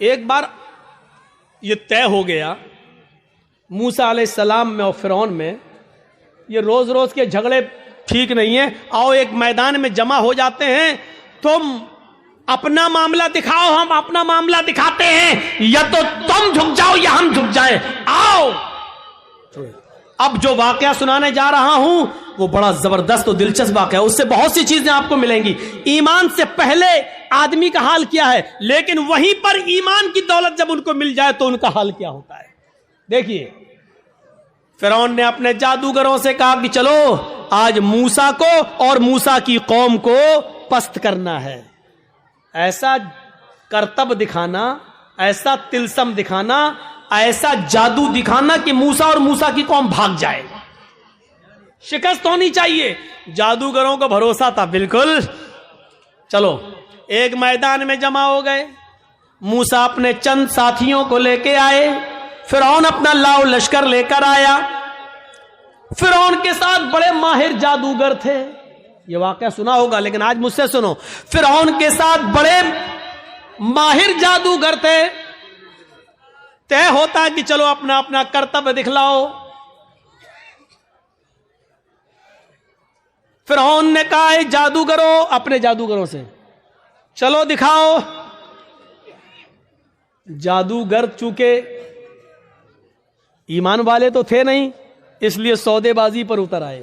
ایک بار یہ طے ہو گیا موسیٰ علیہ السلام میں اور فرعون میں، یہ روز روز کے جھگڑے ٹھیک نہیں ہیں، آؤ ایک میدان میں جمع ہو جاتے ہیں، تم اپنا معاملہ دکھاؤ، ہم اپنا معاملہ دکھاتے ہیں، یا تو تم جھک جاؤ یا ہم جھک جائیں، آؤ۔ اب جو واقعہ سنانے جا رہا ہوں وہ بڑا زبردست و دلچسپ واقعہ ہے، اس سے بہت سی چیزیں آپ کو ملیں گی۔ ایمان سے پہلے آدمی کا حال کیا ہے، لیکن وہیں پر ایمان کی دولت جب ان کو مل جائے تو ان کا حال کیا ہوتا ہے۔ دیکھیے، فرعون نے اپنے جادوگروں سے کہا کہ چلو آج موسیٰ کو اور موسیٰ کی قوم کو پست کرنا ہے، ایسا کرتب دکھانا، ایسا تلسم دکھانا، ایسا جادو دکھانا کہ موسیٰ اور موسیٰ کی قوم بھاگ جائے، شکست ہونی چاہیے۔ جادوگروں کو بھروسہ تھا بالکل۔ چلو ایک میدان میں جمع ہو گئے، موسیٰ اپنے چند ساتھیوں کو لے کے آئے، فرعون اپنا لاؤ لشکر لے کر آیا۔ فرعون کے ساتھ بڑے ماہر جادوگر تھے، یہ واقعہ سنا ہوگا لیکن آج مجھ سے سنو۔ فرعون کے ساتھ بڑے ماہر جادوگر تھے، طے ہوتا ہے کہ چلو اپنا اپنا کرتب دکھلاؤ۔ فرعون نے کہا اے جادوگروں، اپنے جادوگروں سے چلو دکھاؤ۔ جادوگر چونکہ ایمان والے تو تھے نہیں، اس لیے سودے بازی پر اتر آئے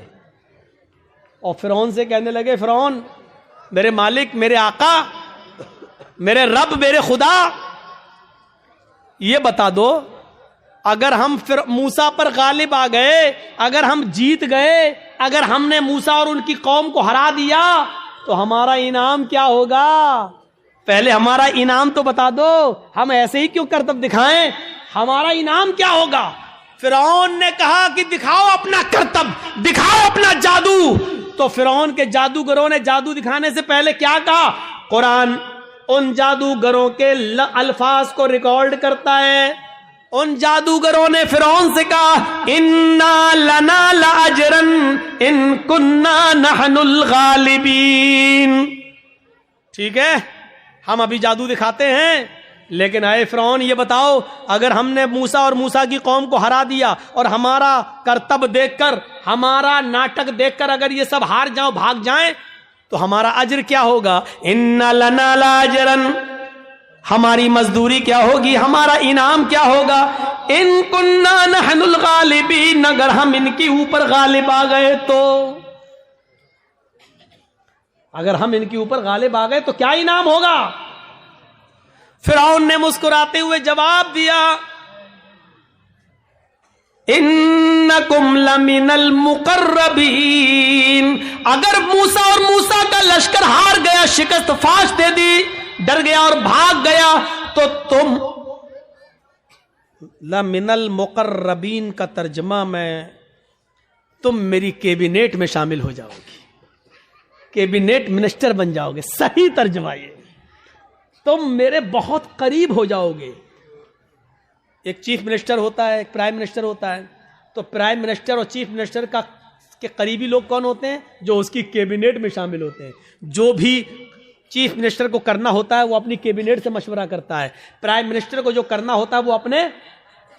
اور فرعون سے کہنے لگے، فرعون میرے مالک، میرے آقا، میرے رب، میرے خدا، یہ بتا دو اگر ہم موسیٰ پر غالب آ گئے، اگر ہم جیت گئے، اگر ہم نے موسیٰ اور ان کی قوم کو ہرا دیا تو ہمارا انعام کیا ہوگا؟ پہلے ہمارا انعام تو بتا دو، ہم ایسے ہی کیوں کرتب دکھائیں؟ ہمارا انعام کیا ہوگا؟ فرعون نے کہا کہ دکھاؤ اپنا کرتب، دکھاؤ اپنا جادو۔ تو فرعون کے جادوگروں نے جادو دکھانے سے پہلے کیا کہا؟ قرآن ان جادوگروں کے الفاظ کو ریکارڈ کرتا ہے۔ ان جادوگروں نے فرعون سے کہا اِنَّا لَنَا لَأَجْرًا إِن كُنَّا نَحْنُ الْغَالِبِينَ، ٹھیک ہے ہم ابھی جادو دکھاتے ہیں، لیکن اے فرعون یہ بتاؤ اگر ہم نے موسیٰ اور موسیٰ کی قوم کو ہرا دیا اور ہمارا کرتب دیکھ کر، ہمارا ناٹک دیکھ کر اگر یہ سب ہار جاؤ، بھاگ جائیں تو ہمارا اجر کیا ہوگا؟ اِنَّا لَنَا لَأَجْرًا، ہماری مزدوری کیا ہوگی، ہمارا انعام کیا ہوگا؟ ان كُنَّا نَحْنُ الْغَالِبِينَ، اگر ہم ان کے اوپر غالب آ گئے تو، اگر ہم ان کے اوپر غالب آ گئے تو کیا انعام ہوگا؟ فرعون نے مسکراتے ہوئے جواب دیا انکم لمن المقربین، اگر موسیٰ اور موسیٰ کا لشکر ہار گیا، شکست فاش دے دی، ڈر گیا اور بھاگ گیا، تو تم لمن المقربین کا ترجمہ میں تم میری کیبنیٹ میں شامل ہو جاؤ گی، کیبنیٹ منسٹر بن جاؤ گے، صحیح ترجمہ یہ، تم میرے بہت قریب ہو جاؤ گے۔ ایک چیف منسٹر ہوتا ہے، ایک پرائم منسٹر ہوتا ہے، تو پرائم منسٹر اور چیف منسٹر کے قریبی لوگ کون ہوتے ہیں؟ جو اس کی کیبنیٹ میں شامل ہوتے ہیں۔ جو بھی چیف منسٹر کو کرنا ہوتا ہے وہ اپنی کیبنیٹ سے مشورہ کرتا ہے، پرائم منسٹر کو جو کرنا ہوتا ہے وہ اپنے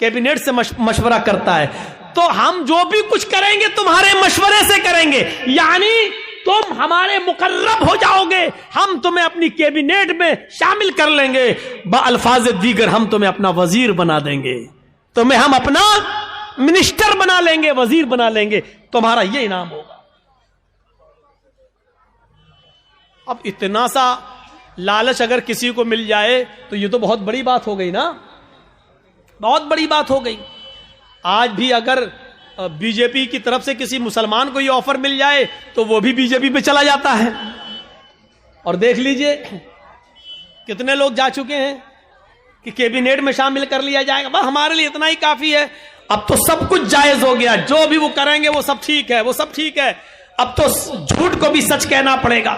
کیبنیٹ سے مشورہ کرتا ہے۔ تو ہم جو بھی کچھ کریں گے تمہارے مشورے سے کریں گے، یعنی تم ہمارے مقرب ہو جاؤ گے، ہم تمہیں اپنی کیبنیٹ میں شامل کر لیں گے، بالفاظ دیگر ہم تمہیں اپنا وزیر بنا دیں گے، تمہیں ہم اپنا منسٹر بنا لیں گے، وزیر بنا لیں گے، تمہارا یہ انعام ہوگا۔ اب اتنا سا لالچ اگر کسی کو مل جائے تو یہ تو بہت بڑی بات ہو گئی نا، بہت بڑی بات ہو گئی۔ آج بھی اگر بی جے پی کی طرف سے کسی مسلمان کو یہ آفر مل جائے تو وہ بھی بی جے پی پہ چلا جاتا ہے، اور دیکھ لیجئے کتنے لوگ جا چکے ہیں کہ کیبنیٹ میں شامل کر لیا جائے گا، بس ہمارے لیے اتنا ہی کافی ہے، اب تو سب کچھ جائز ہو گیا، جو بھی وہ کریں گے وہ سب ٹھیک ہے، وہ سب ٹھیک ہے، اب تو جھوٹ کو بھی سچ کہنا پڑے گا۔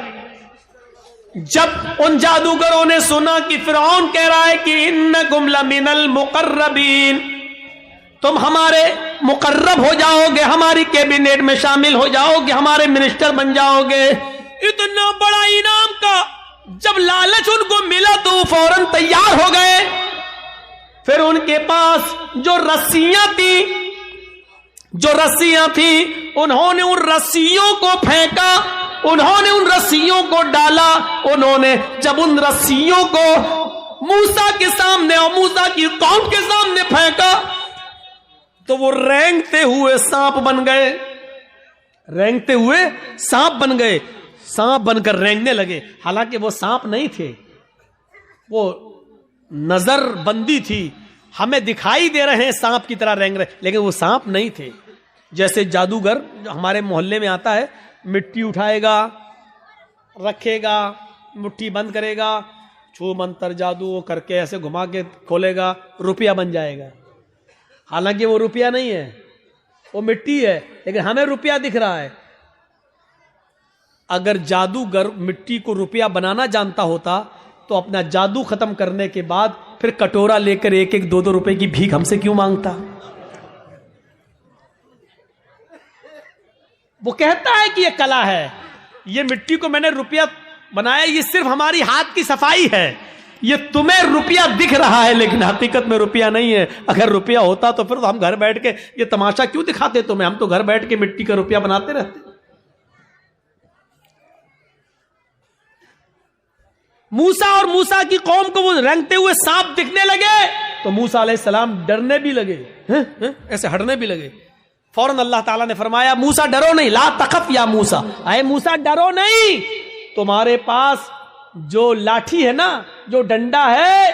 جب ان جادوگروں نے سنا کہ فرعون کہہ رہا ہے کہ انکم لمن المقربین، تم ہمارے مقرب ہو جاؤ گے، ہماری کیبنیٹ میں شامل ہو جاؤ گے، ہمارے منسٹر بن جاؤ گے، اتنا بڑا انعام کا جب لالچ ان کو ملا تو وہ فوراً تیار ہو گئے پھر ان کے پاس جو رسیاں تھیں انہوں نے ان رسیوں کو پھینکا، انہوں نے ان رسیوں کو ڈالا. انہوں نے جب ان رسیوں کو موسیٰ کے سامنے اور موسیٰ کی قوم کے سامنے پھینکا تو وہ رینگتے ہوئے سانپ بن گئے، رینگتے ہوئے سانپ بن گئے، سانپ بن کر رینگنے لگے. حالانکہ وہ سانپ نہیں تھے، وہ نظر بندی تھی، ہمیں دکھائی دے رہے ہیں سانپ کی طرح رینگ رہے، لیکن وہ سانپ نہیں تھے. جیسے جادوگر جو ہمارے محلے میں آتا ہے، مٹی اٹھائے گا، رکھے گا، مٹھی بند کرے گا، چھو منتر جادو کر کے ایسے گھما کے کھولے گا، روپیہ بن جائے گا. حالانکہ وہ روپیہ نہیں ہے، وہ مٹی ہے، لیکن ہمیں روپیہ دکھ رہا ہے. اگر جادوگر مٹی کو روپیہ بنانا جانتا ہوتا تو اپنا جادو ختم کرنے کے بعد پھر کٹورا لے کر 1-2 روپے کی بھیک ہم سے کیوں مانگتا؟ وہ کہتا ہے کہ یہ کلا ہے، یہ مٹی کو میں نے روپیہ بنایا، یہ صرف ہماری ہاتھ کی صفائی ہے. یہ تمہیں روپیہ دکھ رہا ہے لیکن حقیقت میں روپیہ نہیں ہے. اگر روپیہ ہوتا تو پھر ہم گھر بیٹھ کے یہ تماشا کیوں دکھاتے تمہیں؟ ہم تو گھر بیٹھ کے مٹی کا روپیہ بناتے رہتے. موسیٰ اور موسیٰ کی قوم کو وہ رنگتے ہوئے سانپ دکھنے لگے تو موسیٰ علیہ السلام ڈرنے بھی لگے، ایسے ہٹنے بھی لگے. فوراً اللہ تعالیٰ نے فرمایا موسیٰ ڈرو نہیں، لا تخف یا موسیٰ، اے موسیٰ ڈرو نہیں، تمہارے پاس جو لاٹھی ہے نا، جو ڈنڈا ہے،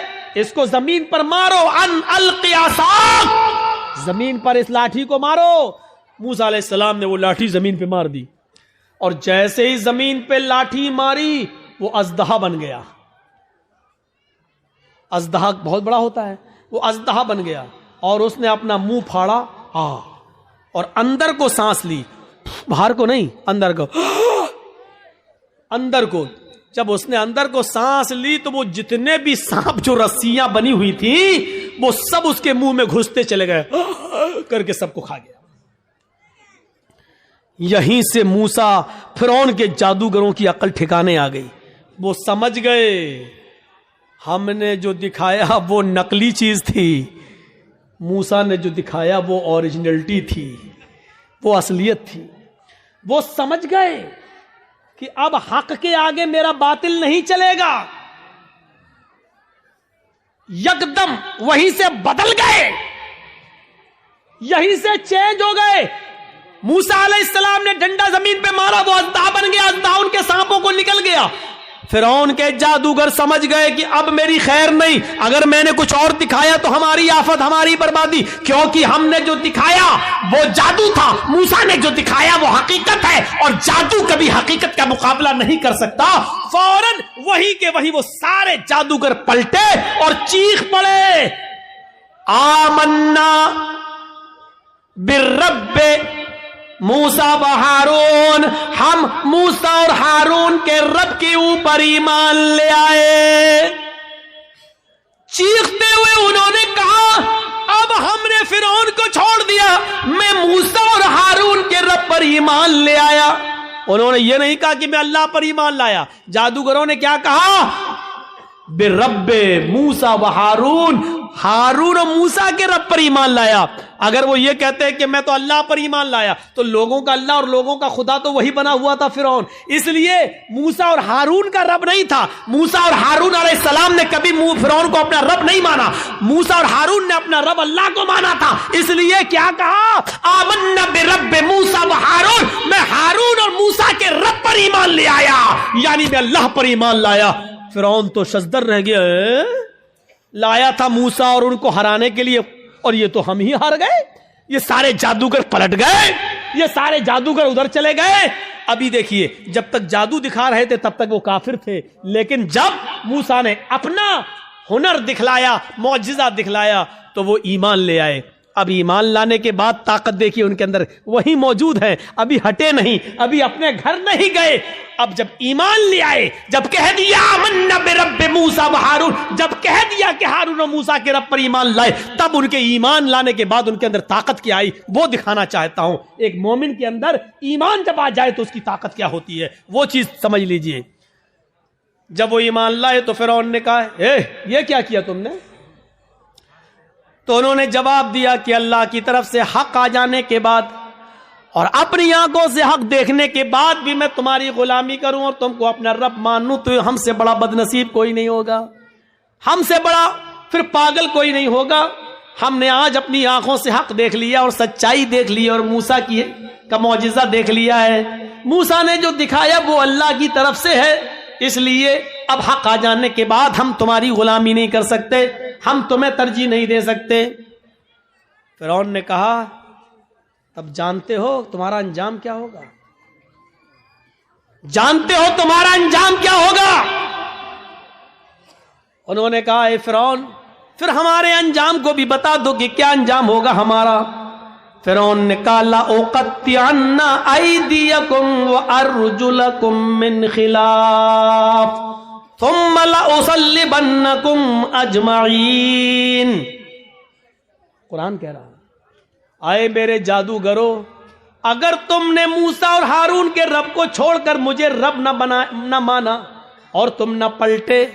اس کو زمین پر مارو، ان القی عصاک، زمین پر اس لاٹھی کو مارو. موسیٰ علیہ السلام نے وہ لاٹھی زمین پہ مار دی، اور جیسے ہی زمین پہ لاٹھی ماری وہ اژدہا بن گیا. اژدہا بہت بڑا ہوتا ہے، وہ اژدہا بن گیا اور اس نے اپنا منہ پھاڑا اور اندر کو سانس لی، باہر کو نہیں، اندر کو. اندر کو جب اس نے اندر کو سانس لی تو وہ جتنے بھی سانپ جو رسیاں بنی ہوئی تھی وہ سب اس کے منہ میں گھستے چلے گئے، کر کے سب کو کھا گیا. یہیں سے موسیٰ فرعون کے جادوگروں کی عقل ٹھکانے آ گئی. وہ سمجھ گئے ہم نے جو دکھایا وہ نقلی چیز تھی، موسیٰ نے جو دکھایا وہ اوریجنلٹی تھی، وہ اصلیت تھی. وہ سمجھ گئے کہ اب حق کے آگے میرا باطل نہیں چلے گا. یکدم وہیں سے بدل گئے، یہیں سے چینج ہو گئے. موسیٰ علیہ السلام نے ڈنڈا زمین پہ مارا، وہ اژدہا بن گیا، اژدہا ان کے سانپوں کو نکل گیا. فرعون کے جادوگر سمجھ گئے کہ اب میری خیر نہیں، اگر میں نے کچھ اور دکھایا تو ہماری آفت، ہماری بربادی، کیونکہ ہم نے جو دکھایا وہ جادو تھا، موسیٰ نے جو دکھایا وہ حقیقت ہے، اور جادو کبھی حقیقت کا مقابلہ نہیں کر سکتا. فوراً وہی کے وہی وہ سارے جادوگر پلٹے اور چیخ پڑے، آمنا بالرب موسیٰ و ہارون، ہم موسیٰ اور ہارون کے رب کے اوپر ایمان لے آئے. چیختے ہوئے انہوں نے کہا اب ہم نے فرعون کو چھوڑ دیا، میں موسیٰ اور ہارون کے رب پر ایمان لے آیا. انہوں نے یہ نہیں کہا کہ میں اللہ پر ایمان لایا. جادوگروں نے کیا کہا؟ برب موسیٰ و ہارون، ہارون اور موسیٰ کے رب پر ایمان لایا. اگر وہ یہ کہتے ہیں کہ میں تو اللہ پر ایمان لایا تو لوگوں کا اللہ اور لوگوں کا خدا تو وہی بنا ہوا تھا فرعون. اس لیے موسیٰ اور ہارون کا رب نہیں تھا. موسیٰ اور ہارون علیہ السلام نے کبھی فرعون کو اپنا رب نہیں مانا، موسیٰ اور ہارون نے اپنا رب اللہ کو مانا تھا. اس لیے کیا کہا؟ آمنا برب موسیٰ و ہارون، میں ہارون اور موسیٰ کے رب پر ایمان لے آیا، یعنی میں اللہ پر ایمان لایا. فرعون تو شزدر رہ گیا، لایا تھا موسیٰ اور ان کو ہرانے کے لیے، اور یہ تو ہم ہی ہار گئے. یہ سارے جادوگر پلٹ گئے، یہ سارے جادوگر ادھر چلے گئے. ابھی دیکھیے جب تک جادو دکھا رہے تھے تب تک وہ کافر تھے، لیکن جب موسیٰ نے اپنا ہنر دکھلایا، معجزہ دکھلایا تو وہ ایمان لے آئے. اب ایمان لانے کے بعد طاقت دیکھیے ان کے اندر وہی موجود ہے، ابھی ہٹے نہیں، ابھی اپنے گھر نہیں گئے. اب جب ایمان لے آئے، جب کہہ دیا آمنا برب موسیٰ و ہارون، جب کہہ دیا کہ ہارون و موسیٰ کے رب پر ایمان لائے، تب ان کے ایمان لانے کے بعد ان کے اندر طاقت کیا آئی وہ دکھانا چاہتا ہوں. ایک مومن کے اندر ایمان جب آ جائے تو اس کی طاقت کیا ہوتی ہے وہ چیز سمجھ لیجئے. جب وہ ایمان لائے تو فرعون نے کہا یہ کیا تم نے؟ تو انہوں نے جواب دیا کہ اللہ کی طرف سے حق آ جانے کے بعد اور اپنی آنکھوں سے حق دیکھنے کے بعد بھی میں تمہاری غلامی کروں اور تم کو اپنا رب مانوں تو ہم سے بڑا بدنصیب کوئی نہیں ہوگا، ہم سے بڑا پھر پاگل کوئی نہیں ہوگا۔ ہم نے آج اپنی آنکھوں سے حق دیکھ لیا اور سچائی دیکھ لی اور موسیٰ کا معجزہ دیکھ لیا ہے، موسیٰ نے جو دکھایا وہ اللہ کی طرف سے ہے، اس لیے اب حق آ جانے کے بعد ہم تمہاری غلامی نہیں کر سکتے، ہم تمہیں ترجیح نہیں دے سکتے۔ فرعون نے کہا تب جانتے ہو تمہارا انجام کیا ہوگا، جانتے ہو تمہارا انجام کیا ہوگا؟ انہوں نے کہا اے فرعون پھر ہمارے انجام کو بھی بتا دو کہ کیا انجام ہوگا ہمارا۔ فرعون نے کہا لَأُقَطِّعَنَّ أَيْدِيَكُمْ وَأَرْجُلَكُمْ مِنْ خِلَافٍ ثُمَّ لَأُصَلِّبَنَّكُمْ أَجْمَعِينَ۔ قرآن کہہ رہا ہے آئے میرے جادوگرو، اگر تم نے موسیٰ اور ہارون کے رب کو چھوڑ کر مجھے رب نہ مانا اور تم نہ پلٹے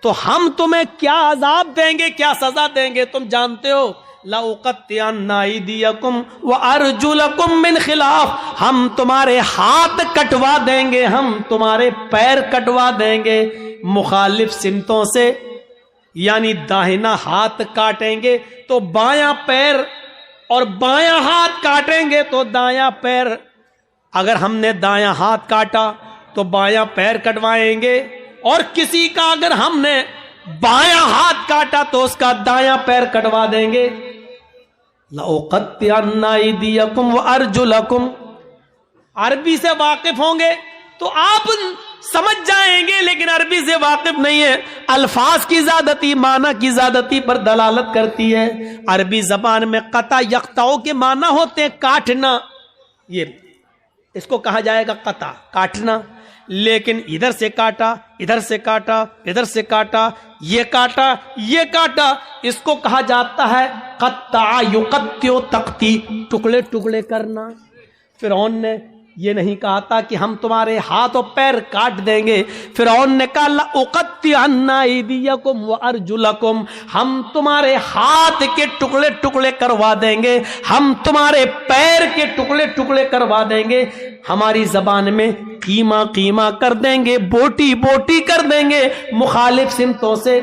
تو ہم تمہیں کیا عذاب دیں گے، کیا سزا دیں گے تم جانتے ہو۔ لَأُقَطِّعَنَّ أَيْدِيَكُمْ وَأَرْجُلَكُمْ مِنْ خِلَافٍ، ہم تمہارے ہاتھ کٹوا دیں گے، ہم تمہارے پیر کٹوا دیں گے مخالف سمتوں سے، یعنی داہنا ہاتھ کاٹیں گے تو بایاں پیر اور بایاں ہاتھ کاٹیں گے تو دایاں پیر، اگر ہم نے دایاں ہاتھ کاٹا تو بایاں پیر کٹوائیں گے، اور کسی کا اگر ہم نے بایاں ہاتھ کاٹا تو اس کا دایاں پیر کٹوا دیں گے۔ لَأُقَطِّعَنَّ أَيْدِيَكُمْ وَأَرْجُلَكُمْ، عربی سے واقف ہوں گے تو آپ سمجھ جائیں گے، لیکن عربی سے واقف نہیں ہے، الفاظ کی زیادتی معنی کی زیادتی پر دلالت کرتی ہے۔ عربی زبان میں قطع یقطعو کے معنی ہوتے ہیں کاٹنا، یہ اس کو کہا جائے گا قطع، کاٹنا، لیکن ادھر سے کاٹا، ادھر سے کاٹا، ادھر سے کاٹا، یہ کاٹا، یہ کاٹا، اس کو کہا جاتا ہے قطع یقطع تقطیع، ٹکڑے ٹکڑے کرنا۔ فرعون نے یہ نہیں کہا تھا کہ ہم تمہارے ہاتھ و پیر کاٹ دیں گے، فرعون نے کہا لَأُقَطِّعَنَّ أَيْدِيَكُمْ وَأَرْجُلَكُمْ، ہم تمہارے ہاتھ کے ٹکڑے ٹکڑے کروا دیں گے، ہم تمہارے پیر کے ٹکڑے ٹکڑے کروا دیں گے، ہماری زبان میں قیمہ قیمہ کر دیں گے، بوٹی بوٹی کر دیں گے مخالف سمتوں سے،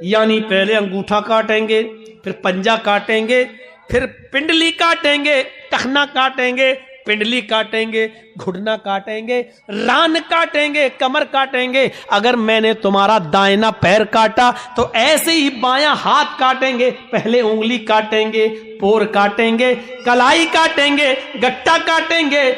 یعنی پہلے انگوٹھا کاٹیں گے، پھر پنجہ کاٹیں گے، پھر پنڈلی کاٹیں گے، ٹخنا کاٹیں گے، پنڈلی کاٹیں گے، گھٹنا کاٹیں گے، ران کاٹیں گے، کمر کاٹیں گے۔ اگر میں نے تمہارا دائنا پیر کاٹا تو ایسے ہی بایاں ہاتھ کاٹیں گے، پہلے انگلی کاٹیں گے، پور کاٹیں گے، کلائی کاٹیں گے، گٹا کاٹیں گے،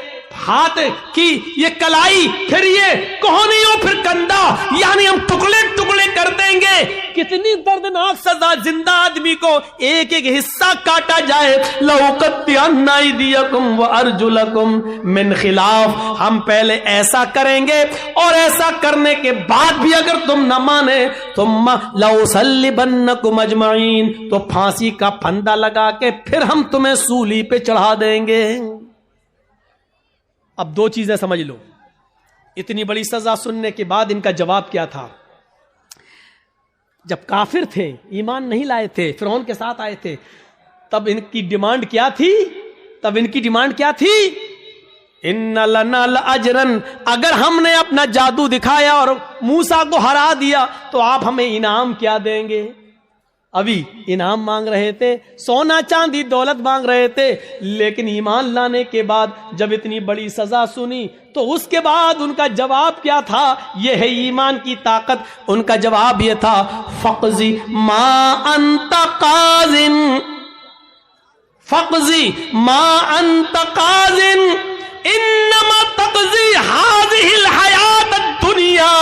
ہاتھ کی یہ کلائی، پھر یہ کوہنیوں، پھر کندھا، یعنی ہم ٹکڑے ٹکڑے کر دیں گے۔ کتنی دردناک سزا، زندہ آدمی کو ایک ایک حصہ کاٹا جائے۔ لَأُقَطِّعَنَّ أَيْدِيَكُمْ وَأَرْجُلَكُمْ مِنْ خِلَافٍ، ہم پہلے ایسا کریں گے اور ایسا کرنے کے بعد بھی اگر تم نہ مانے ثُمَّ لَأُصَلِّبَنَّكُمْ أَجْمَعِينَ، تو پھانسی کا پھندا لگا کے پھر ہم تمہیں سولی پہ چڑھا دیں گے۔ اب دو چیزیں سمجھ لو، اتنی بڑی سزا سننے کے بعد ان کا جواب کیا تھا؟ جب کافر تھے، ایمان نہیں لائے تھے، فرعون کے ساتھ آئے تھے، تب ان کی ڈیمانڈ کیا تھی؟ ان لنا لاجرن، اگر ہم نے اپنا جادو دکھایا اور موسیٰ کو ہرا دیا تو آپ ہمیں انعام کیا دیں گے؟ ابھی انعام مانگ رہے تھے، سونا چاندی دولت مانگ رہے تھے، لیکن ایمان لانے کے بعد جب اتنی بڑی سزا سنی تو اس کے بعد ان کا جواب کیا تھا؟ یہ ہے ایمان کی طاقت۔ ان کا جواب یہ تھا فقضی ما انت قاضٍ، فقضی ما انت قاضٍ انما تقضی هذه الحیات الدنیا۔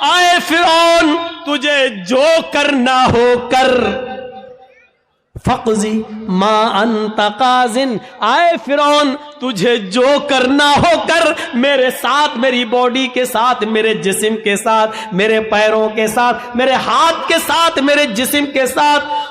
آئے فرعون، تجھے جو کرنا ہو کر، فقضی ما انت قاضٍ، آئے فرعون تجھے جو کرنا ہو کر، میرے ساتھ، میری باڈی کے ساتھ، میرے جسم کے ساتھ، میرے پیروں کے ساتھ، میرے ہاتھ کے ساتھ، میرے جسم کے ساتھ،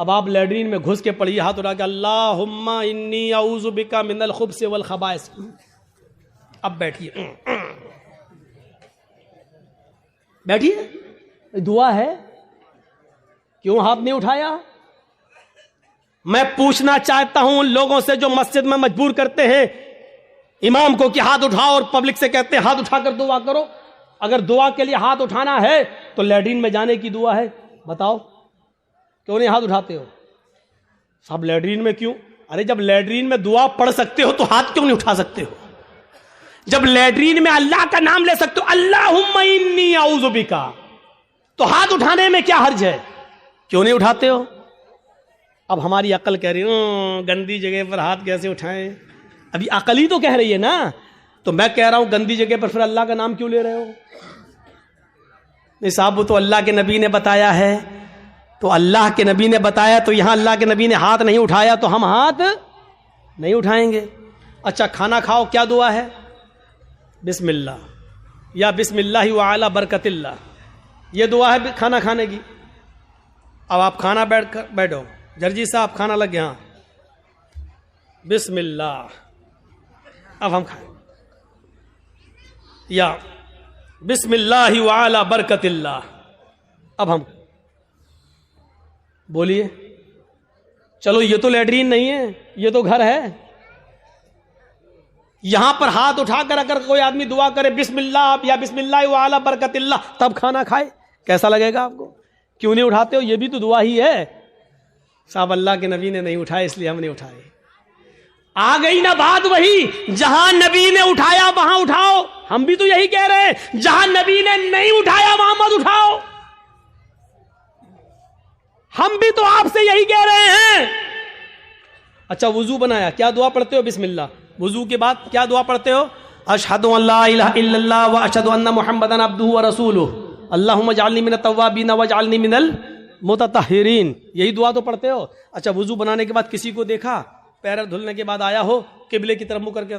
اب آپ لیٹرین میں گھس کے پڑھیے ہاتھ اٹھا کے اللہم انی اعوذ بک من الخبث والخبائث. اب بیٹھیے بیٹھیے، دعا ہے. کیوں ہاتھ نہیں اٹھایا؟ میں پوچھنا چاہتا ہوں ان لوگوں سے جو مسجد میں مجبور کرتے ہیں امام کو کہ ہاتھ اٹھاؤ اور پبلک سے کہتے ہیں ہاتھ اٹھا کر دعا کرو. اگر دعا کے لیے ہاتھ اٹھانا ہے تو لیٹرین میں جانے کی دعا ہے. بتاؤ کیوں نہیں ہاتھ اٹھاتے ہو؟ سب لیٹرین میں کیوں؟ ارے جب لیٹرین میں دعا پڑھ سکتے ہو تو ہاتھ کیوں نہیں اٹھا سکتے ہو؟ جب لیٹرین میں اللہ کا نام لے سکتے ہو اللہم انی اعوذ بک، تو ہاتھ اٹھانے میں کیا حرج ہے؟ کیوں نہیں اٹھاتے ہو؟ اب ہماری عقل کہہ رہی گندی جگہ پر ہاتھ کیسے اٹھائیں؟ ابھی عقل ہی تو کہہ رہی ہے نا. تو میں کہہ رہا ہوں گندی جگہ پر پھر اللہ کا نام کیوں لے رہے ہو؟ نہیں صاحب وہ تو اللہ کے نبی نے بتایا ہے. تو اللہ کے نبی نے بتایا تو یہاں اللہ کے نبی نے ہاتھ نہیں اٹھایا تو ہم ہاتھ نہیں اٹھائیں گے. اچھا کھانا کھاؤ کیا دعا ہے؟ بسم اللہ یا بسم اللہ وعلی برکت اللہ، یہ دعا ہے کھانا کھانے کی. اب آپ کھانا بیٹھو جرجی صاحب کھانا لگ گیا، بسم اللہ، اب ہم کھائیں یا بسم اللہ وعلی برکت اللہ. اب ہم بولیے چلو یہ تو لیٹرین نہیں ہے، یہ تو گھر ہے. یہاں پر ہاتھ اٹھا کر اگر کوئی آدمی دعا کرے بسم اللہ یا بسم اللہ وعلی برکت اللہ تب کھانا کھائے، کیسا لگے گا آپ کو؟ کیوں نہیں اٹھاتے ہو؟ یہ بھی تو دعا ہی ہے. صاحب اللہ کے نبی نے نہیں اٹھائے اس لیے ہم نہیں اٹھائے. آ گئی نا بات وہی، جہاں نبی نے اٹھایا وہاں اٹھاؤ. ہم بھی تو یہی کہہ رہے ہیں جہاں نبی نے نہیں اٹھایا وہاں مت اٹھاؤ. ہم بھی تو آپ سے یہی کہہ رہے ہیں. اچھا وضو بنایا کیا دعا پڑھتے ہو؟ بسم اللہ. وضو کے بعد کیا دعا پڑھتے ہو؟ اشہد ان لا الہ الا اللہ واشہد ان محمدن عبدہ ورسولہ اللہم اجعلنی من التوابین واجعلنی من المتطہرین. یہی دعا تو پڑھتے ہو. اچھا وضو بنانے کے بعد کسی کو دیکھا پیر دھلنے کے بعد آیا ہو قبلے کی طرف منہ کر کے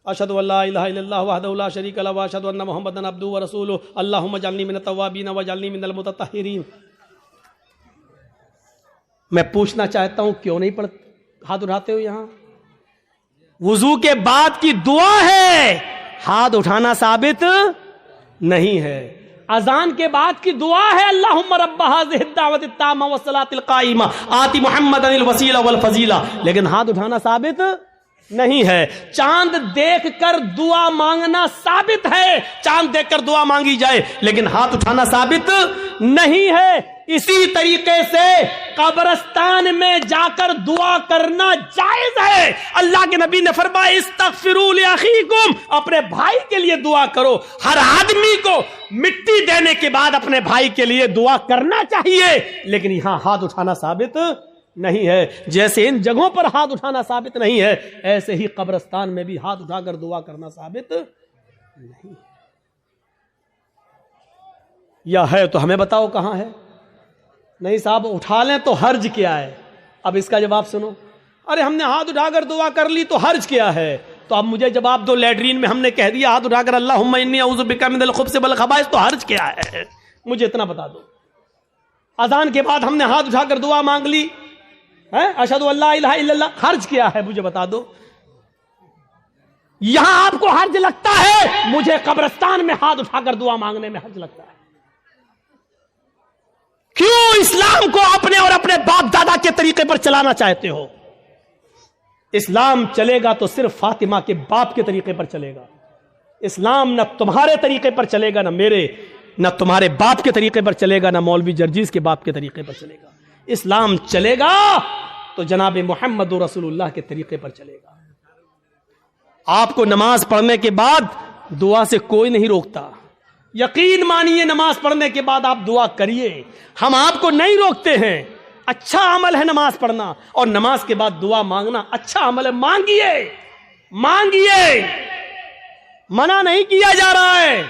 اشہد ان لا الہ الا اللہ وحدہ لا شریک لہ واشہد ان محمدن عبدہ ورسولہ اللہم اجعلنی من التوابین واجعلنی من المتطہرین. میں پوچھنا چاہتا ہوں کیوں نہیں ہاتھ اٹھاتے ہو؟ یہاں وضو کے بعد کی دعا ہے، ہاتھ اٹھانا ثابت نہیں ہے. اذان کے بعد کی دعا ہے اللہم رب ھذہ الدعوۃ التامہ والصلاۃ القائمہ آتی محمدن الوسیلہ والفضیلہ، لیکن ہاتھ اٹھانا ثابت نہیں ہے. چاند دیکھ کر دعا مانگنا ثابت ہے، چاند دیکھ کر دعا مانگی جائے، لیکن ہاتھ اٹھانا ثابت نہیں ہے. اسی طریقے سے قبرستان میں جا کر دعا کرنا جائز ہے. اللہ کے نبی نے فرمایا استغفروا لاخیکم، اپنے بھائی کے لیے دعا کرو. ہر آدمی کو مٹی دینے کے بعد اپنے بھائی کے لیے دعا کرنا چاہیے، لیکن یہاں ہاتھ اٹھانا ثابت نہیں ہے. جیسے ان جگہوں پر ہاتھ اٹھانا ثابت نہیں ہے، ایسے ہی قبرستان میں بھی ہاتھ اٹھا کر دعا کرنا ثابت نہیں. یا ہے تو ہمیں بتاؤ کہاں ہے؟ نہیں صاحب اٹھا لیں تو حرج کیا ہے؟ اب اس کا جواب سنو. ارے ہم نے ہاتھ اٹھا کر دعا کر لی تو حرج کیا ہے؟ تو اب مجھے جواب دو، لیٹرین میں ہم نے کہہ دیا ہاتھ اٹھا کر اللہم انی اعوذ بک من الخبث والخبائث، تو حرج کیا ہے؟ مجھے اتنا بتا دو. اذان کے بعد ہم نے ہاتھ اٹھا کر دعا مانگ لی اشہد ان لا الہ الا اللہ، حرج کیا ہے؟ مجھے بتا دو. یہاں آپ کو حرج لگتا ہے، مجھے قبرستان میں ہاتھ اٹھا کر دعا مانگنے میں حرج لگتا ہے. کیوں اسلام کو اپنے اور اپنے باپ دادا کے طریقے پر چلانا چاہتے ہو؟ اسلام چلے گا تو صرف فاطمہ کے باپ کے طریقے پر چلے گا. اسلام نہ تمہارے طریقے پر چلے گا، نہ میرے، نہ تمہارے باپ کے طریقے پر چلے گا، نہ مولوی جرجیز کے باپ کے طریقے پر چلے گا. اسلام چلے گا تو جناب محمد رسول اللہ کے طریقے پر چلے گا. آپ کو نماز پڑھنے کے بعد دعا سے کوئی نہیں روکتا. یقین مانیے نماز پڑھنے کے بعد آپ دعا کریے، ہم آپ کو نہیں روکتے ہیں. اچھا عمل ہے نماز پڑھنا، اور نماز کے بعد دعا مانگنا اچھا عمل ہے. مانگیے، منع نہیں کیا جا رہا ہے.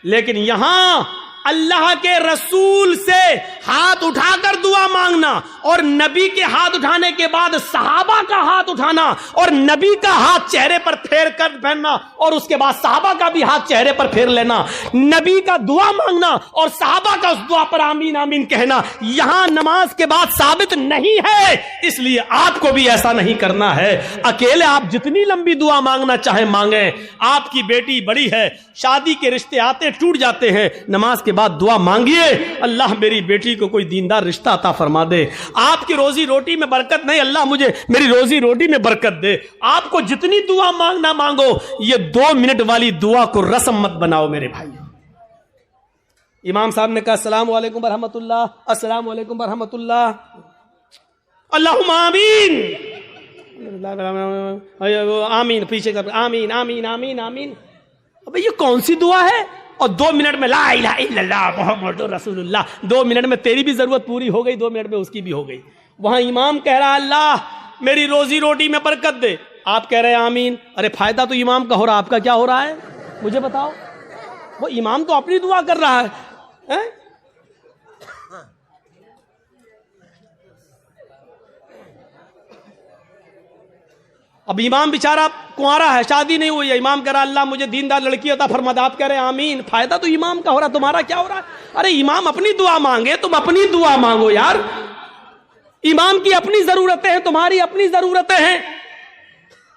لیکن یہاں اللہ کے رسول سے ہاتھ اٹھا کر دعا مانگنا اور نبی کے ہاتھ اٹھانے کے بعد صحابہ کا ہاتھ اٹھانا اور نبی کا ہاتھ چہرے پر پھیر کر پھیرنا اور اس کے بعد صحابہ کا بھی ہاتھ چہرے پر پھیر لینا، نبی کا دعا مانگنا اور صحابہ کا اس دعا پر آمین آمین کہنا، یہاں نماز کے بعد ثابت نہیں ہے، اس لیے آپ کو بھی ایسا نہیں کرنا ہے۔ اکیلے آپ جتنی لمبی دعا مانگنا چاہیں مانگیں۔ آپ کی بیٹی بڑی ہے، شادی کے رشتے آتے ٹوٹ جاتے ہیں، نماز کے بعد دعا مانگیے، اللہ میری بیٹی کو کوئی دیندار رشتہ عطا فرما دے۔ آپ کی روزی روٹی میں برکت نہیں، اللہ مجھے میری روزی روٹی میں برکت دے۔ آپ کو جتنی دعا مانگنا مانگو، یہ 2 منٹ والی دعا کو رسم مت بناؤ میرے بھائی۔ امام صاحب نے کہا السلام علیکم ورحمۃ اللہ، السلام علیکم ورحمۃ اللہ، اللہم آمین آمین، پیچھے کر آمین آمین آمین آمین۔ ابھی یہ کون سی دعا ہے؟ اور 2 منٹ میں لا الہ الا اللہ محمد رسول اللہ، 2 منٹ میں تیری بھی ضرورت پوری ہو گئی، 2 منٹ میں اس کی بھی ہو گئی۔ وہاں امام کہہ رہا اللہ میری روزی روٹی میں برکت دے، آپ کہہ رہے ہیں آمین۔ ارے فائدہ تو امام کا ہو رہا، آپ کا کیا ہو رہا ہے مجھے بتاؤ؟ وہ امام تو اپنی دعا کر رہا ہے۔ اب امام بیچارہ کنوارا ہے، شادی نہیں ہوئی ہے، امام کہہ رہا اللہ مجھے دیندار لڑکی عطا فرما دے، آپ کہہ رہے ہیں آمین۔ فائدہ تو امام کا ہو رہا، تمہارا کیا ہو رہا ہے؟ ارے امام اپنی دعا مانگے، تم اپنی دعا مانگو یار۔ امام کی اپنی ضرورتیں ہیں، تمہاری اپنی ضرورتیں ہیں۔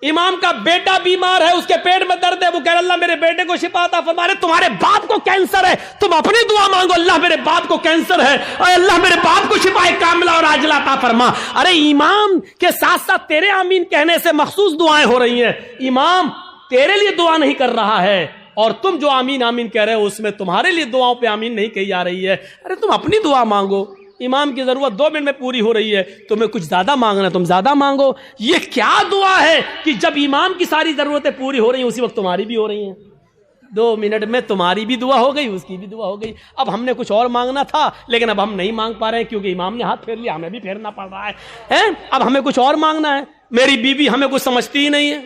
امام کا بیٹا بیمار ہے، اس کے پیٹ میں درد ہے، وہ کہہ رہا اللہ میرے بیٹے کو شفا عطا فرما دے۔ تمہارے باپ کو کینسر ہے، تم اپنی دعا مانگو اللہ میرے باپ کو کینسر ہے، اے اللہ میرے باپ کو شفا کاملہ اور عاجلہ عطا فرما۔ ارے امام کے ساتھ ساتھ تیرے آمین کہنے سے مخصوص دعائیں ہو رہی ہیں۔ امام تیرے لیے دعا نہیں کر رہا ہے، اور تم جو آمین آمین کہہ رہے ہو اس میں تمہارے لیے دعاؤں پہ آمین نہیں کہی جا رہی ہے۔ ارے تم اپنی دعا مانگو، امام کی ضرورت 2 منٹ میں پوری ہو رہی ہے، تمہیں کچھ زیادہ مانگنا تم زیادہ مانگو۔ یہ کیا دعا ہے کہ جب امام کی ساری ضرورتیں پوری ہو رہی ہیں اسی وقت تمہاری بھی ہو رہی ہیں؟ 2 منٹ میں تمہاری بھی دعا ہو گئی، اس کی بھی دعا ہو گئی۔ اب ہم نے کچھ اور مانگنا تھا لیکن اب ہم نہیں مانگ پا رہے ہیں کیونکہ امام نے ہاتھ پھیر لیا، ہمیں بھی پھیرنا پڑ رہا ہے۔ اب ہمیں کچھ اور مانگنا ہے، میری بیوی ہمیں کچھ سمجھتی ہی نہیں ہے،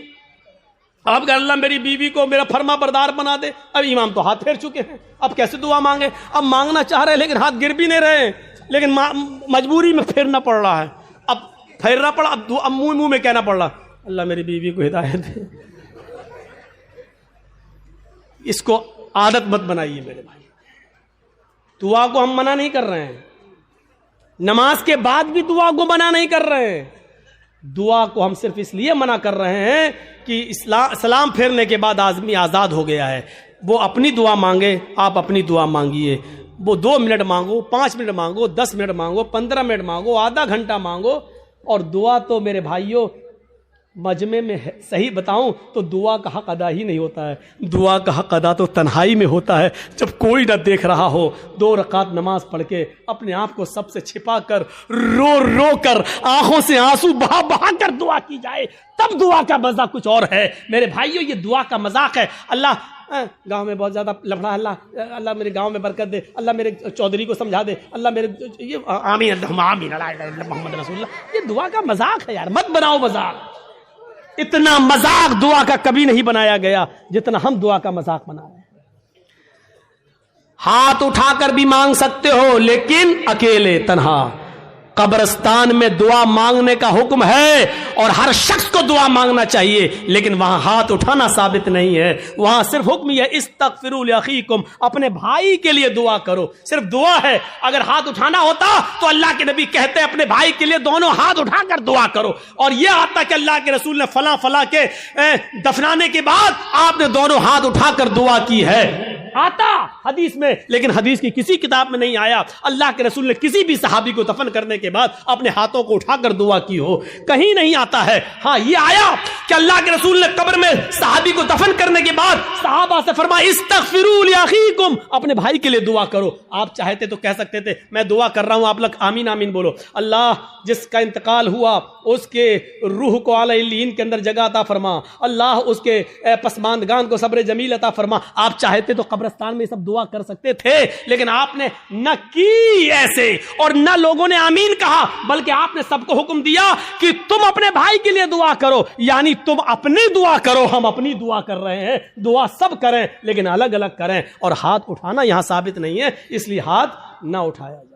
اب کہ اللہ میری بیوی کو میرا فرما بردار بنا دے۔ اب امام تو ہاتھ پھیر چکے ہیں، اب کیسے دعا مانگے؟ اب مانگنا چاہ رہے ہیں لیکن ہاتھ گر بھی نہیں رہے ہیں، لیکن مجبوری میں پھیرنا پڑ رہا ہے۔ اب پھیرنا پڑا، اب منہ میں کہنا پڑ رہا اللہ میری بیوی کو ہدایت دے۔ اس کو عادت مت بنائیے میرے بھائی۔ دعا کو ہم منع نہیں کر رہے ہیں، نماز کے بعد بھی دعا کو منع نہیں کر رہے ہیں، دعا کو ہم صرف اس لیے منع کر رہے ہیں کہ سلام پھیرنے کے بعد آدمی آزاد ہو گیا ہے، وہ اپنی دعا مانگے، آپ اپنی دعا مانگیے۔ وہ 2 منٹ مانگو، 5 منٹ مانگو، 10 منٹ مانگو، 15 منٹ مانگو، آدھا گھنٹہ مانگو۔ اور دعا تو میرے بھائیوں مجمع میں صحیح بتاؤں تو دعا کا حق ادا ہی نہیں ہوتا ہے، دعا کا حق ادا تو تنہائی میں ہوتا ہے، جب کوئی نہ دیکھ رہا ہو، 2 رکعت نماز پڑھ کے اپنے آپ کو سب سے چھپا کر رو رو کر آنکھوں سے آنسو بہا بہا کر دعا کی جائے، تب دعا کا مزہ کچھ اور ہے میرے بھائیوں۔ یہ دعا کا مذاق ہے۔ اللہ گاؤں میں بہت زیادہ لفڑا، اللہ میرے گاؤں میں برکت دے، اللہ میرے چودھری کو سمجھا دے، اللہ میرے یہ آمین اللہم آمین محمد رسول اللہ، یہ دعا کا مذاق ہے یار، مت بناؤ مذاق۔ اتنا مذاق دعا کا کبھی نہیں بنایا گیا جتنا ہم دعا کا مذاق بنا رہے ہیں۔ ہاتھ اٹھا کر بھی مانگ سکتے ہو لیکن اکیلے تنہا۔ قبرستان میں دعا مانگنے کا حکم ہے اور ہر شخص کو دعا مانگنا چاہیے، لیکن وہاں ہاتھ اٹھانا ثابت نہیں ہے، وہاں صرف حکم یہ استغفروا لاخیکم، اپنے بھائی کے لیے دعا کرو، صرف دعا ہے۔ اگر ہاتھ اٹھانا ہوتا تو اللہ کے نبی کہتے اپنے بھائی کے لیے دونوں ہاتھ اٹھا کر دعا کرو، اور یہ آتا کہ اللہ کے رسول نے فلاں فلاں کے دفنانے کے بعد آپ نے دونوں ہاتھ اٹھا کر دعا کی ہے، آتا حدیث میں، لیکن حدیث کی کسی کتاب میں نہیں آیا اللہ کے رسول نے کسی بھی صحابی کو دفن کرنے کے بعد اپنے ہاتھوں کو اٹھا کر دعا کی ہو، کہیں نہیں آتا ہے۔ ہاں یہ آیا کہ اللہ کے رسول نے قبر میں صحابی کو دفن کرنے کے بعد صحابہ سے فرمایا استغفروا لاخیکم، اپنے بھائی کے لیے دعا کرو۔ آپ چاہتے تو کہہ سکتے تھے میں دعا کر رہا ہوں، آپ لوگ آمین آمین بولو، اللہ جس کا انتقال ہوا اس کے روح کو اعلی علیین کے اندر جگہ عطا فرما، اللہ اس کے پسماندگان کو صبر جمیل عطا فرما۔ آپ چاہتے تو قبرستان میں سب دعا کر سکتے تھے، لیکن آپ نے نہ کی ایسے، اور نہ لوگوں نے آمین کہا، بلکہ آپ نے سب کو حکم دیا کہ تم اپنے بھائی کے لیے دعا کرو، یعنی تم اپنی دعا کرو، ہم اپنی دعا کر رہے ہیں، دعا سب کریں لیکن الگ الگ کریں، اور ہاتھ اٹھانا یہاں ثابت نہیں ہے، اس لیے ہاتھ نہ اٹھایا جائے۔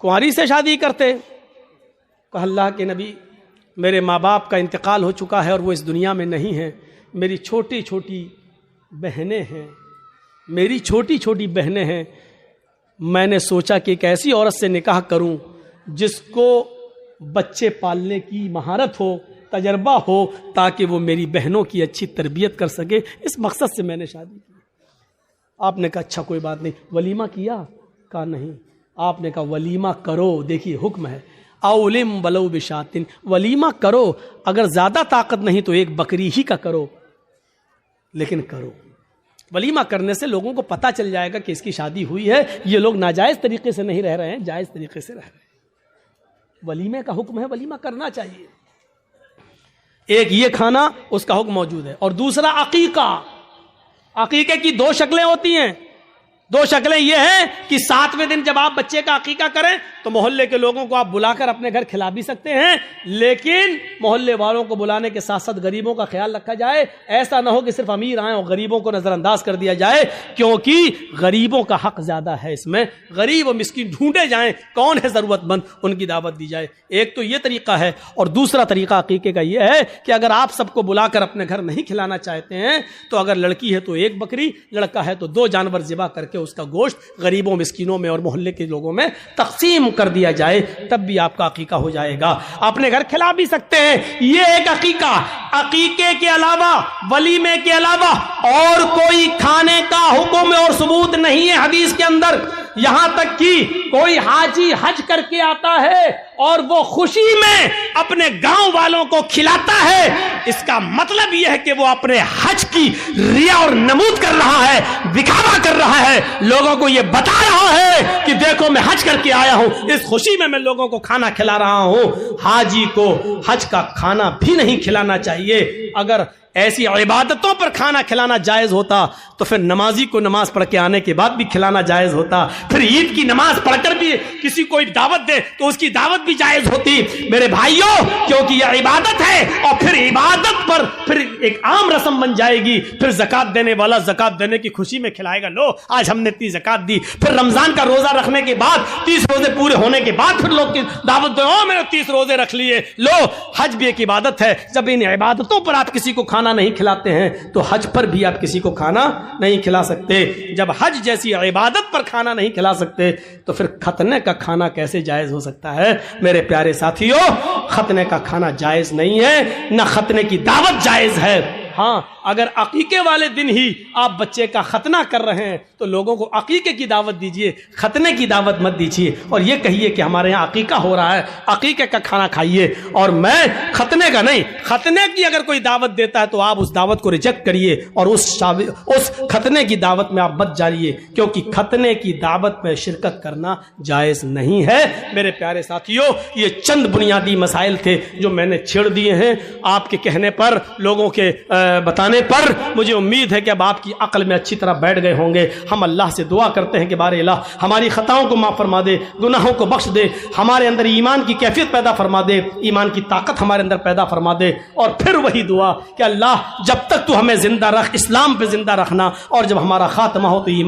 کنواری سے شادی کرتے. کہا اللہ کے نبی میرے ماں باپ کا انتقال ہو چکا ہے اور وہ اس دنیا میں نہیں ہیں, میری چھوٹی چھوٹی بہنیں ہیں, میری چھوٹی چھوٹی بہنیں ہیں, میں نے سوچا کہ ایک ایسی عورت سے نکاح کروں جس کو بچے پالنے کی مہارت ہو, تجربہ ہو, تاکہ وہ میری بہنوں کی اچھی تربیت کر سکے. اس مقصد سے میں نے شادی کی. آپ نے کہا اچھا کوئی بات نہیں, ولیمہ کیا؟ کہا نہیں. آپ نے کہا ولیمہ کرو, دیکھیے حکم ہے, اولم ولو بشاتن, ولیمہ کرو, اگر زیادہ طاقت نہیں تو ایک بکری ہی کا کرو, لیکن کرو. ولیمہ کرنے سے لوگوں کو پتہ چل جائے گا کہ اس کی شادی ہوئی ہے, یہ لوگ ناجائز طریقے سے نہیں رہ رہے ہیں, جائز طریقے سے رہ رہے ہیں. ولیمے کا حکم ہے, ولیمہ کرنا چاہیے. ایک یہ کھانا, اس کا حکم موجود ہے. اور دوسرا عقیقہ. عقیقے کی دو شکلیں ہوتی ہیں. دو شکلیں یہ ہیں کہ 7ویں دن جب آپ بچے کا عقیقہ کریں تو محلے کے لوگوں کو آپ بلا کر اپنے گھر کھلا بھی سکتے ہیں, لیکن محلے والوں کو بلانے کے ساتھ ساتھ غریبوں کا خیال رکھا جائے. ایسا نہ ہو کہ صرف امیر آئیں اور غریبوں کو نظر انداز کر دیا جائے, کیونکہ غریبوں کا حق زیادہ ہے اس میں. غریب و مسکین ڈھونڈے جائیں, کون ہے ضرورت مند, ان کی دعوت دی جائے. ایک تو یہ طریقہ ہے. اور دوسرا طریقہ عقیقے کا یہ ہے کہ اگر آپ سب کو بلا کر اپنے گھر نہیں کھلانا چاہتے ہیں تو اگر لڑکی ہے تو ایک بکری, لڑکا ہے تو 2 جانور ذبح کر کے اس کا گوشت غریبوں مسکینوں میں اور محلے کے لوگوں میں تقسیم کر دیا جائے, تب بھی آپ کا عقیقہ ہو جائے گا. اپنے گھر کھلا بھی سکتے ہیں. یہ ایک عقیقہ. عقیقے کے علاوہ, ولیمے کے علاوہ اور کوئی کھانے کا حکم اور ثبوت نہیں ہے حدیث کے اندر. یہاں تک کہ کوئی حاجی حج کر کے آتا ہے اور وہ خوشی میں اپنے گاؤں والوں کو کھلاتا ہے, اس کا مطلب یہ ہے کہ وہ اپنے حج کی ریا اور نمود کر رہا ہے, دکھاوا کر رہا ہے, لوگوں کو یہ بتا رہا ہے کہ دیکھو میں حج کر کے آیا ہوں, اس خوشی میں لوگوں کو کھانا کھلا رہا ہوں. حاجی کو حج کا کھانا بھی نہیں کھلانا چاہیے. اگر ایسی عبادتوں پر کھانا کھلانا جائز ہوتا تو پھر نمازی کو نماز پڑھ کے آنے کے بعد بھی کھلانا جائز ہوتا. پھر عید کی نماز پڑھ کر بھی کسی کو دعوت دے تو اس کی دعوت بھی جائز ہوتی. میرے بھائیوں, کیونکہ یہ عبادت ہے اور پھر عبادت پر پھر ایک عام رسم بن جائے گی. پھر زکات دینے والا زکات دینے کی خوشی میں کھلائے گا, لو آج ہم نے 30 زکات دی. پھر رمضان کا روزہ رکھنے کے بعد 30 روزے پورے ہونے کے بعد پھر لوگ کی دعوت دو, میں نے 30 روزے رکھ لیے. لو, حج بھی ایک عبادت ہے. جب ان عبادتوں پر آپ کسی کو کھانا نہیں کھلاتے ہیں تو حج پر بھی آپ کسی کو کھانا نہیں کھلا سکتے. جب حج جیسی عبادت پر کھانا نہیں کھلا سکتے تو پھر ختنے کا کھانا کیسے جائز ہو سکتا ہے؟ میرے پیارے ساتھیوں, ختنے کا کھانا جائز نہیں ہے, نہ ختنے کی دعوت جائز ہے. ہاں, اگر عقیقے والے دن ہی آپ بچے کا ختنہ کر رہے ہیں تو لوگوں کو عقیقے کی دعوت دیجئے, ختنے کی دعوت مت دیجئے. اور یہ کہیے کہ ہمارے یہاں عقیقہ ہو رہا ہے, عقیقے کا کھانا کھائیے, اور میں ختنے کا نہیں. ختنے کی اگر کوئی دعوت دیتا ہے تو آپ اس دعوت کو ریجیکٹ کریے اور اس ختنے کی دعوت میں آپ مت جائیے, کیونکہ ختنے کی دعوت میں شرکت کرنا جائز نہیں ہے. میرے پیارے ساتھیوں, یہ چند بنیادی مسائل تھے جو میں نے چھیڑ دیے ہیں آپ کے کہنے پر, لوگوں کے بتانے پر. مجھے امید ہے کہ اب آپ کی عقل میں اچھی طرح بیٹھ گئے ہوں گے. ہم اللہ سے دعا کرتے ہیں کہ بار الہ ہماری خطاؤں کو معاف فرما دے, گناہوں کو بخش دے, ہمارے اندر ایمان کی کیفیت پیدا فرما دے, ایمان کی طاقت ہمارے اندر پیدا فرما دے. اور پھر وہی دعا کہ اللہ جب تک تو ہمیں زندہ رکھ, اسلام پہ زندہ رکھنا, اور جب ہمارا خاتمہ ہو تو ایمان